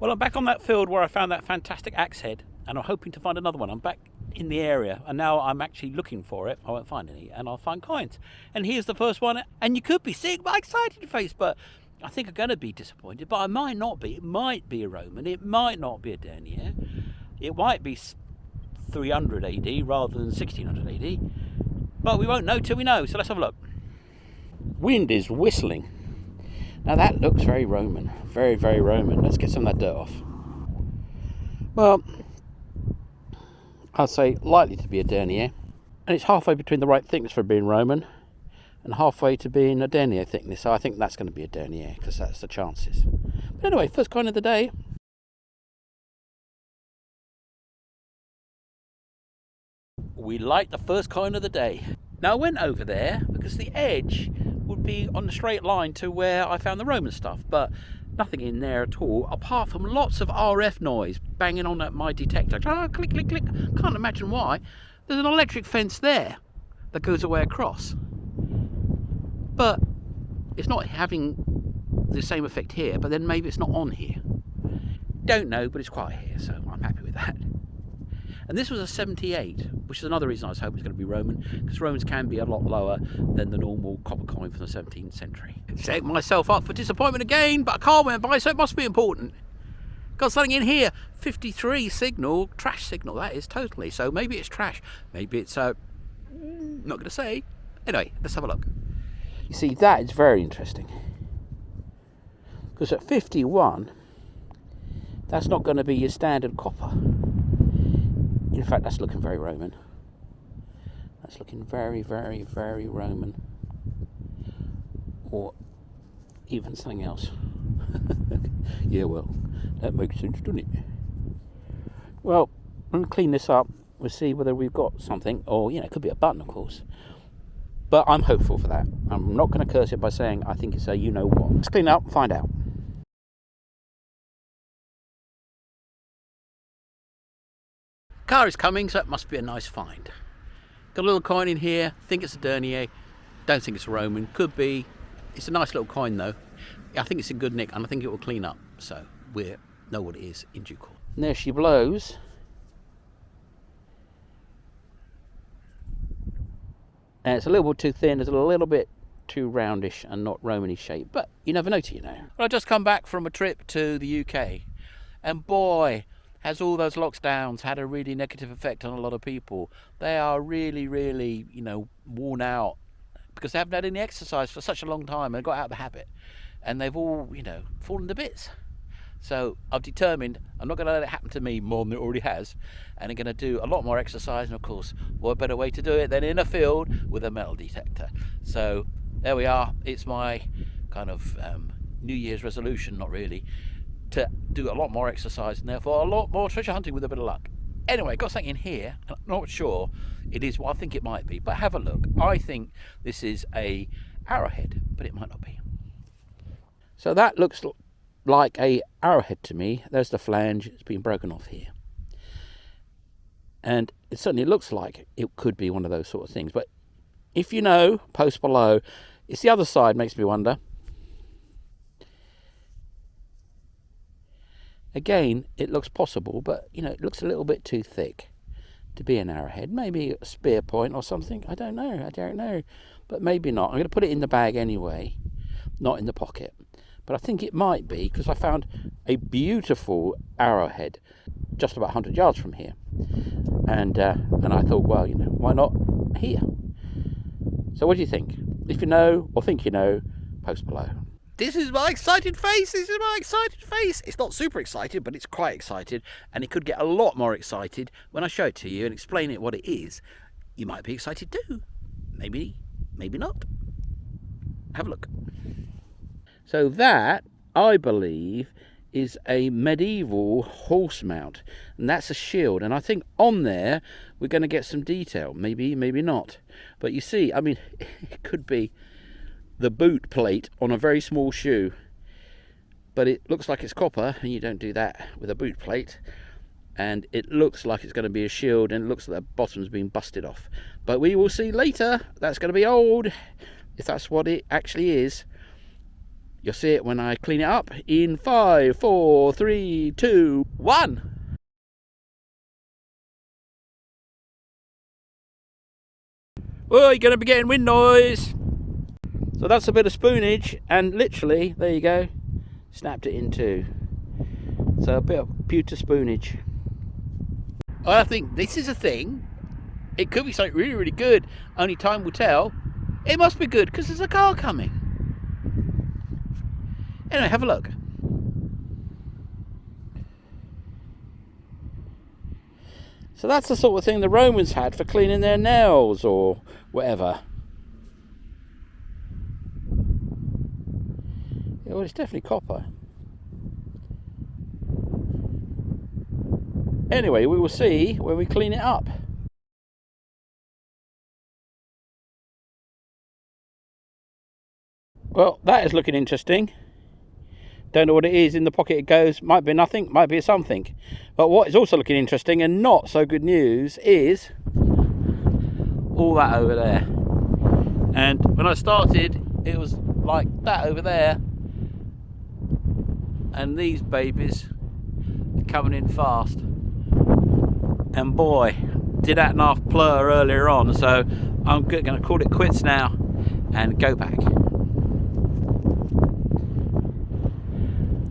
Well, I'm back on that field where I found that fantastic axe head, and I'm hoping to find another one. I'm back in the area, and now I'm actually looking for it. I won't find any, and I'll find coins. And here's the first one, and you could be seeing my excited face, but I think I'm going to be disappointed, but I might not be. It might be a Roman, it might not be a denier, it might be 300 AD rather than 1600 AD, but we won't know till we know, so let's have a look. Wind is whistling. Now that looks very Roman, very, very Roman. Let's get some of that dirt off. Well, I'd say likely to be a denier, and it's halfway between the right thickness for being Roman and halfway to being a denier thickness, so I think that's going to be a denier because that's the chances. But anyway, first coin of the day. We like the first coin of the day. Now I went over there because the edge would be on the straight line to where I found the Roman stuff, but nothing in there at all apart from lots of RF noise banging on at my detector. Click, click, click. Can't imagine why. There's an electric fence there that goes away across, but it's not having the same effect here, but then maybe it's not on here. Don't know, but it's quiet here, so I'm happy with that. And this was a 78, which is another reason I was hoping it's going to be Roman, because Romans can be a lot lower than the normal copper coin from the 17th century. Set myself up for disappointment again, but a car went by, so it must be important. Got something in here, 53 signal, trash signal, that is, totally. So maybe it's trash, maybe it's, not going to say. Anyway, let's have a look. You see, that is very interesting, because at 51, that's not going to be your standard copper. In fact, that's looking very Roman. That's looking very, very, very Roman. Or even something else. Yeah, well, that makes sense, doesn't it? Well, I'm going to clean this up. We'll see whether we've got something. Or, it could be a button, of course. But I'm hopeful for that. I'm not going to curse it by saying I think it's a you-know-what. Let's clean it up and find out. Car is coming, so it must be a nice find. Got a little coin in here, think it's a denier, don't think it's a Roman, could be. It's a nice little coin though. I think it's in good nick and I think it will clean up, so we'll know what it is in due course. And there she blows. And it's a little bit too thin, it's a little bit too roundish and not Romany shape, but you never know till you know. Well, I just come back from a trip to the UK, and boy, has all those lockdowns had a really negative effect on a lot of people. They are really, really, worn out because they haven't had any exercise for such a long time and got out of the habit. And they've all, fallen to bits. So I've determined I'm not going to let it happen to me more than it already has. And I'm going to do a lot more exercise. And of course, what better way to do it than in a field with a metal detector. So there we are. It's my kind of New Year's resolution, not really, to do a lot more exercise and therefore a lot more treasure hunting with a bit of luck. Anyway, got something in here, and I'm not sure it is what I think it might be, but have a look. I think this is a arrowhead, but it might not be. So that looks like a arrowhead to me. There's the flange, it's been broken off here. And it certainly looks like it could be one of those sort of things, but if you know, post below. It's the other side makes me wonder. Again, it looks possible, but, it looks a little bit too thick to be an arrowhead. Maybe a spear point or something. I don't know. But maybe not. I'm going to put it in the bag anyway, not in the pocket. But I think it might be, because I found a beautiful arrowhead just about 100 yards from here. And I thought, well, why not here? So what do you think? If you know, or think you know, post below. This is my excited face. It's not super excited, but it's quite excited. And it could get a lot more excited when I show it to you and explain it what it is. You might be excited too. Maybe not. Have a look. So that, I believe, is a medieval horse mount. And that's a shield. And I think on there, we're going to get some detail. Maybe not. But you see, it could be the boot plate on a very small shoe, but it looks like it's copper, and you don't do that with a boot plate. And it looks like it's going to be a shield, and it looks like the bottom's been busted off, but we will see later. That's going to be old, if that's what it actually is. You'll see it when I clean it up in 5, 4, 3, 2, 1. Oh, you're going to be getting wind noise. So that's a bit of spoonage, and literally, there you go, snapped it in two. So a bit of pewter spoonage. I think this is a thing. It could be something really, really good. Only time will tell. It must be good because there's a car coming. Anyway, have a look. So that's the sort of thing the Romans had for cleaning their nails or whatever. Yeah, well, it's definitely copper. Anyway, we will see when we clean it up. Well, that is looking interesting. Don't know what it is. In the pocket it goes. Might be nothing, might be something. But what is also looking interesting and not so good news is all that over there. And when I started, it was like that over there. And these babies are coming in fast. And boy, did that enough plur earlier on. So I'm going to call it quits now and go back.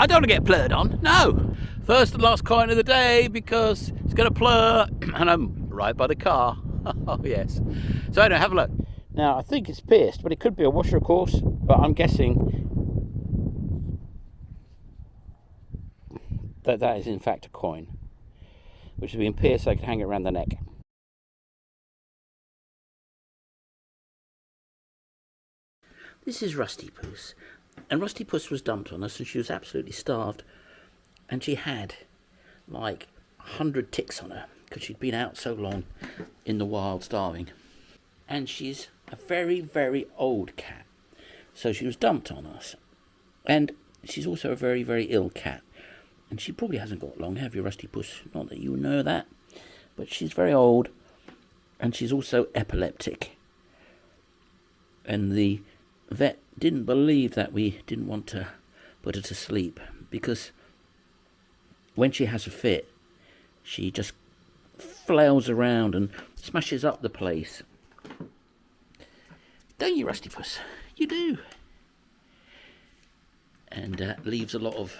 I don't want to get plurred on, no. First and last coin of the day because it's going to plur and I'm right by the car. Oh, yes. So anyway, have a look. Now, I think it's pierced, but it could be a washer, of course. But I'm guessing that that is in fact a coin, which has been pierced so I can hang it around the neck. This is Rusty Puss. And Rusty Puss was dumped on us and she was absolutely starved. And she had like 100 ticks on her because she'd been out so long in the wild starving. And she's a very, very old cat. So she was dumped on us. And she's also a very, very ill cat. And she probably hasn't got long, have you, Rusty Puss? Not that you know that. But she's very old. And she's also epileptic. And the vet didn't believe that we didn't want to put her to sleep. Because when she has a fit, she just flails around and smashes up the place. Don't you, Rusty Puss? You do. And leaves a lot of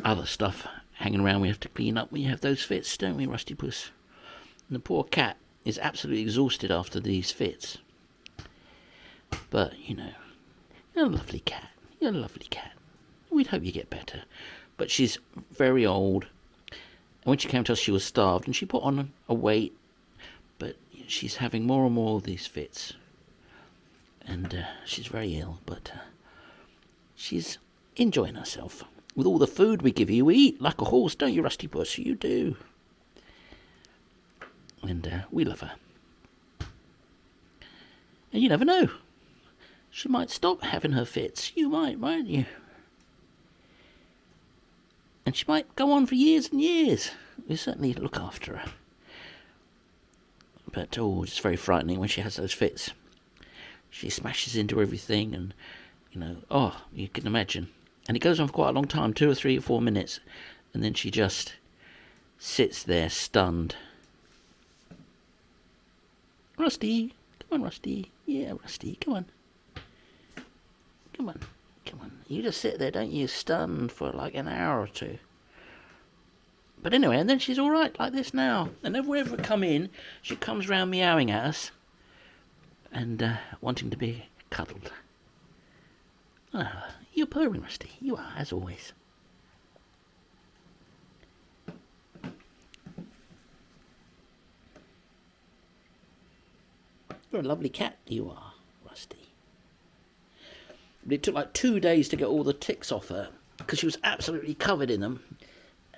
other stuff hanging around we have to clean up when you have those fits, don't we, Rusty Puss? And the poor cat is absolutely exhausted after these fits. But, you know, you're a lovely cat. You're a lovely cat. We'd hope you get better. But she's very old. And when she came to us, she was starved. And she put on a weight. But she's having more and more of these fits. And she's very ill. But she's enjoying herself. With all the food we give you, we eat like a horse, don't you, Rusty Puss? You do. And we love her. And you never know. She might stop having her fits. You might, mightn't you? And she might go on for years and years. We certainly look after her. But, oh, it's very frightening when she has those fits. She smashes into everything and, you know, oh, you can imagine. And it goes on for quite a long time, 2 or 3 or 4 minutes. And then she just sits there stunned. Rusty, come on, Rusty. Yeah, Rusty, come on. Come on, come on. You just sit there, don't you, stunned for like an hour or two. But anyway, and then she's all right like this now. And if we ever come in, she comes round meowing at us and wanting to be cuddled. Ah, you're purring, Rusty. You are, as always. You're a lovely cat, you are, Rusty. But it took like 2 days to get all the ticks off her because she was absolutely covered in them.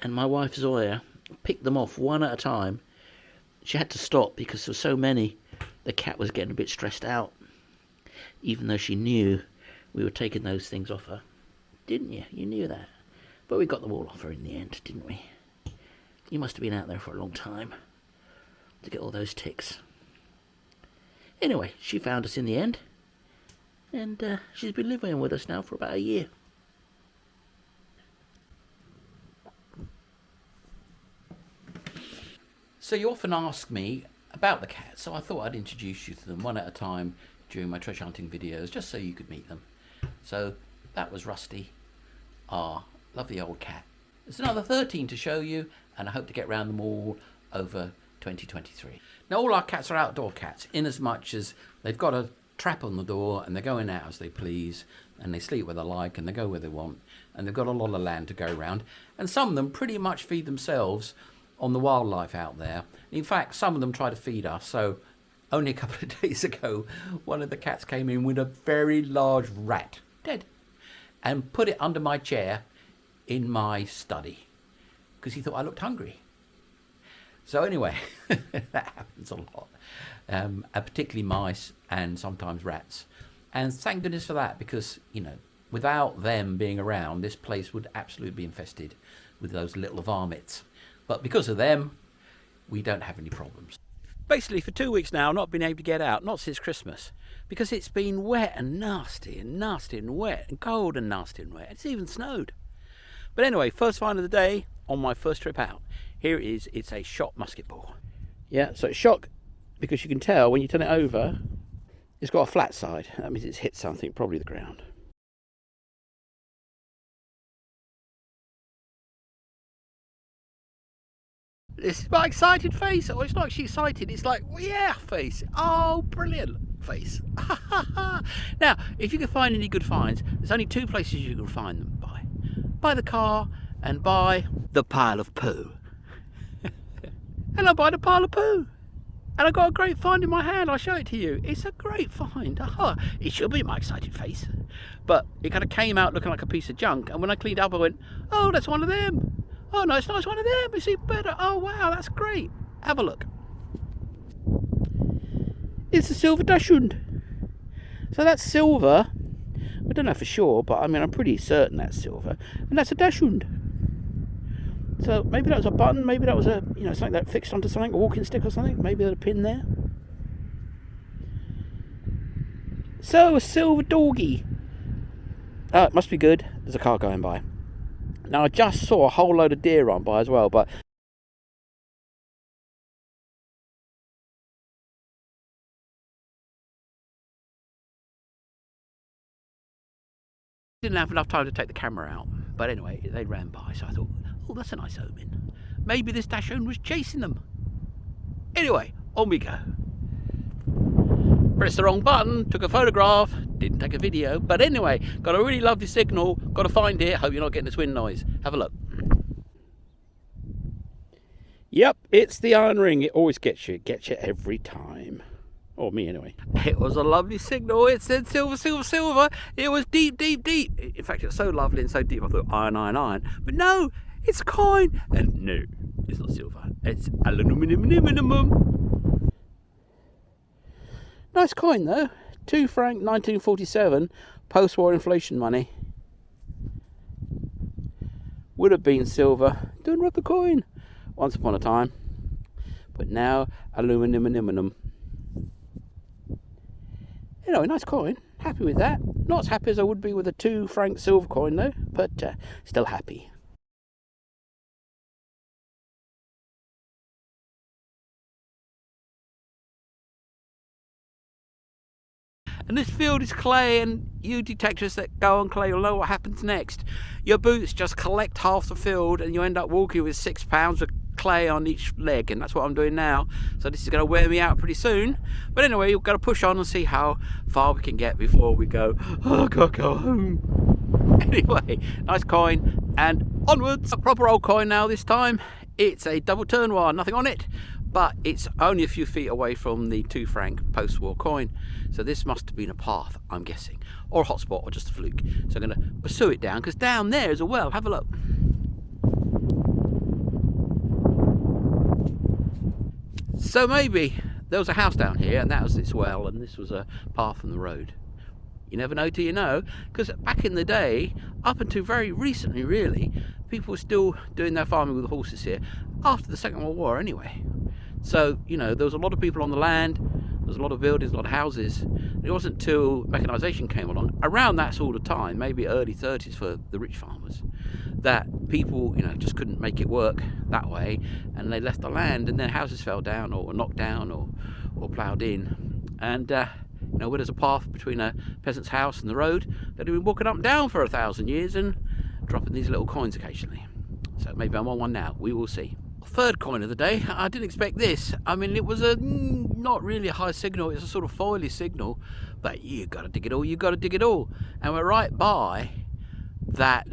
And my wife Zoya picked them off one at a time. She had to stop because there were so many. The cat was getting a bit stressed out, even though she knew we were taking those things off her. Didn't you? You knew that. But we got them all off her in the end, didn't we? You must have been out there for a long time to get all those ticks. Anyway, she found us in the end. And she's been living with us now for about a year. So you often ask me about the cats, so I thought I'd introduce you to them one at a time during my treasure hunting videos, just so you could meet them. So that was Rusty, our lovely old cat. There's another 13 to show you, and I hope to get round them all over 2023. Now, all our cats are outdoor cats, in as much as they've got a trap on the door and they're going out as they please, and they sleep where they like and they go where they want, and they've got a lot of land to go around, and some of them pretty much feed themselves on the wildlife out there. In fact, some of them try to feed us. So only a couple of days ago, one of the cats came in with a very large rat, dead, and put it under my chair in my study because he thought I looked hungry. So anyway, that happens a lot, particularly mice and sometimes rats. And thank goodness for that, because, you know, without them being around, this place would absolutely be infested with those little varmints. But because of them, we don't have any problems. Basically, for 2 weeks now, I've not been able to get out, not since Christmas, because it's been wet and nasty and nasty and wet and cold and nasty and wet. It's even snowed. But anyway, first find of the day on my first trip out. Here it is. It's a shot musket ball. Yeah, so it's shot because you can tell when you turn it over, it's got a flat side. That means it's hit something, probably the ground. This is my excited face. Oh, it's not actually excited. It's like, well, yeah, face. Oh, brilliant face. Now, if you can find any good finds, there's only two places you can find them by. By the car and by the pile of poo. And I buy the pile of poo. And I got a great find in my hand. I'll show it to you. It's a great find. It should be my excited face. But it kind of came out looking like a piece of junk. And when I cleaned up, I went, oh, that's one of them. Oh, no, it's not one of them. It's even better. Oh, wow, that's great. Have a look. It's a silver dachshund. So that's silver. I don't know for sure, but I mean, I'm pretty certain that's silver. And that's a dachshund. So maybe that was a button. Maybe that was a, you know, something that fixed onto something, a walking stick or something. Maybe there's a pin there. So a silver doggy. Oh, it must be good. There's a car going by. Now, I just saw a whole load of deer run by as well, but didn't have enough time to take the camera out. But anyway, they ran by, so I thought, oh, that's a nice omen. Maybe this dachshund was chasing them. Anyway, on we go. Pressed the wrong button, took a photograph, didn't take a video. But anyway, got a really lovely signal, got to find it. Hope you're not getting this wind noise. Have a look. Yep, it's the iron ring. It always gets you. It gets you every time. Or me anyway. It was a lovely signal. It said silver, silver, silver. It was deep, deep, deep. In fact, it's so lovely and so deep, I thought iron, iron, iron. But no, it's a coin. And no, it's not silver. It's aluminium. Nice coin though. 2 franc 1947 post-war inflation money. Would have been silver. Don't rub the coin. Once upon a time. But now aluminium. Anyway, nice coin. Happy with that. Not as happy as I would be with a 2 franc silver coin though, but still happy. And this field is clay, and you detectors that go on clay will know what happens next. Your boots just collect half the field and you end up walking with 6 pounds of clay on each leg, and that's what I'm doing now. So this is going to wear me out pretty soon. But anyway, we've got to push on and see how far we can get before we go, oh, I can't go home. Anyway, nice coin, and onwards. A proper old coin now this time. It's a double turn wire, nothing on it. But it's only a few feet away from the 2 franc post-war coin. So this must have been a path, I'm guessing, or a hotspot, or just a fluke. So I'm going to pursue it down, because down there is a well. Have a look. So maybe there was a house down here, and that was its well, and this was a path from the road. You never know till you know, because back in the day, up until very recently really, people were still doing their farming with horses here, after the Second World War anyway. So, you know, there was a lot of people on the land, there was a lot of buildings, a lot of houses. It wasn't till mechanisation came along, around that sort of time, maybe early 30s for the rich farmers, that people, just couldn't make it work that way, and they left the land, and their houses fell down, or knocked down, or ploughed in. And where there's a path between a peasant's house and the road, they'd have been walking up and down for 1,000 years and dropping these little coins occasionally. So maybe I'm on one now. We will see. Third coin of the day. I didn't expect this. I mean, it was not really a high signal. It's a sort of foily signal, but you got to dig it all. You got to dig it all. And we're right by that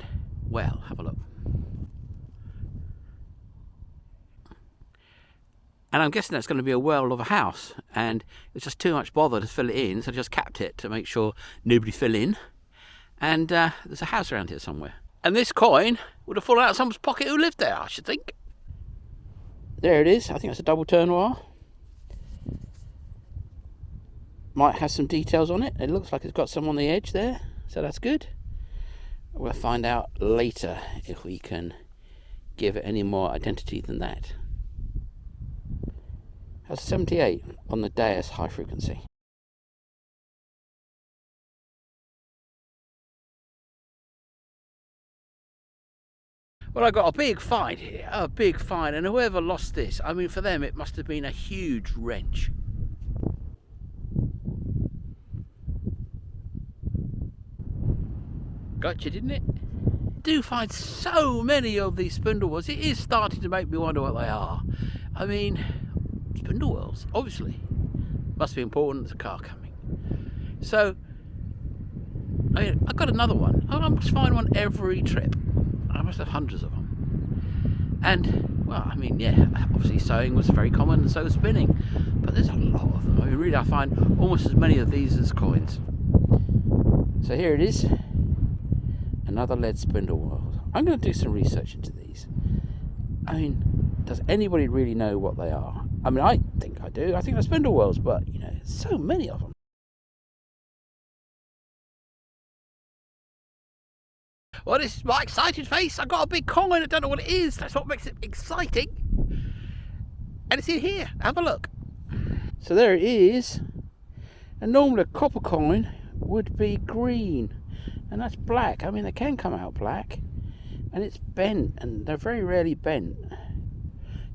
well. Have a look. And I'm guessing that's going to be a well of a house, and it's just too much bother to fill it in, so I just capped it to make sure nobody fell in. And there's a house around here somewhere. And this coin would have fallen out of someone's pocket who lived there, I should think. There it is. I think that's a double turnoir. Might have some details on it. It looks like it's got some on the edge there, so that's good. We'll find out later if we can give it any more identity than that. Has 78 on the dais high frequency. Well, I got a big find here, and whoever lost this, I mean, for them it must have been a huge wrench. Gotcha, didn't it? I do find so many of these spindle wheels. It is starting to make me wonder what they are. I mean, spindle wheels, obviously. Must be important, there's a car coming. So, I got another one. I must find one every trip. I must have hundreds of them. And, well, I mean, yeah, obviously sewing was very common, and so was spinning. But there's a lot of them. I mean, really, I find almost as many of these as coins. So here it is. Another lead spindle wheel. I'm going to do some research into these. I mean, does anybody really know what they are? I mean, I think I do. I think they're spindle wheels, but, so many of them. Well, this is my excited face. I got a big coin. I don't know what it is. That's what makes it exciting. And it's in here. Have a look. So there it is. And normally a copper coin would be green. And that's black. I mean, they can come out black. And it's bent. And they're very rarely bent.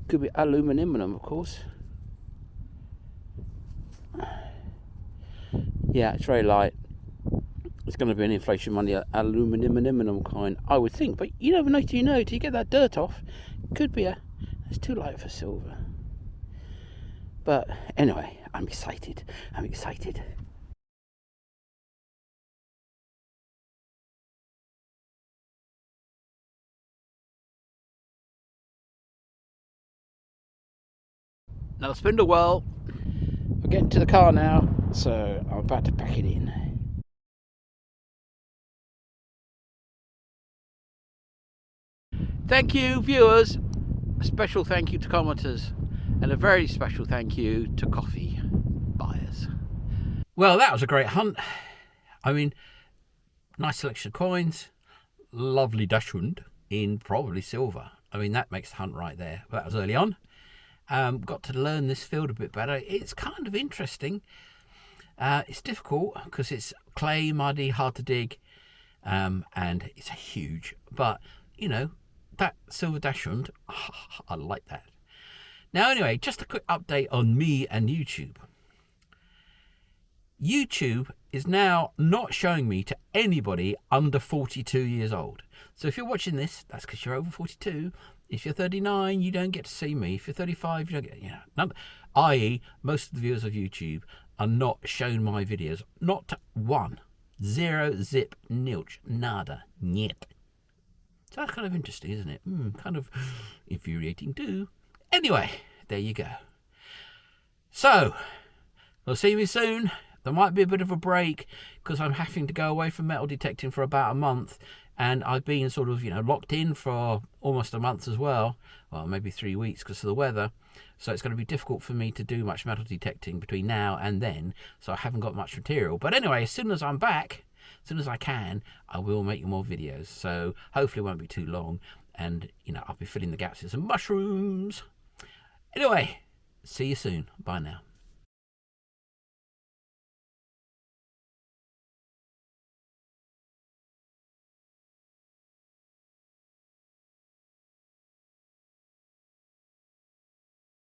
Could be aluminium, of course. Yeah, it's very light. It's going to be an inflation money aluminium coin, I would think. But you never know till you know. Till you get that dirt off, it could be it's too light for silver. But anyway, I'm excited. Another spindle well. We're getting to the car now, so I'm about to pack it in. Thank you, viewers. A special thank you to commenters, and a very special thank you to coffee buyers. Well, that was a great hunt. I mean, nice selection of coins, lovely dachshund in probably silver. I mean, that makes the hunt right there. But that was early on. Got to learn this field a bit better. It's kind of interesting. It's difficult because it's clay, muddy, hard to dig, and it's huge. But, that silver dachshund, I like that. Now, anyway, just a quick update on me and YouTube. YouTube is now not showing me to anybody under 42 years old. So if you're watching this, that's because you're over 42. If you're 39, you don't get to see me. If you're 35, you don't get, i.e., most of the viewers of YouTube are not shown my videos. Not one. Zero, zip, nilch, nada, niet. So that's kind of interesting, isn't it? Kind of infuriating too. Anyway, there you go. So, we'll see me soon. There might be a bit of a break because I'm having to go away from metal detecting for about a month. And I've been sort of, locked in for almost a month as well. Well, maybe 3 weeks because of the weather. So it's going to be difficult for me to do much metal detecting between now and then. So I haven't got much material. But anyway, as soon as I'm back, as soon as I can, I will make more videos. So hopefully it won't be too long. And, I'll be filling the gaps with some mushrooms. Anyway, see you soon. Bye now.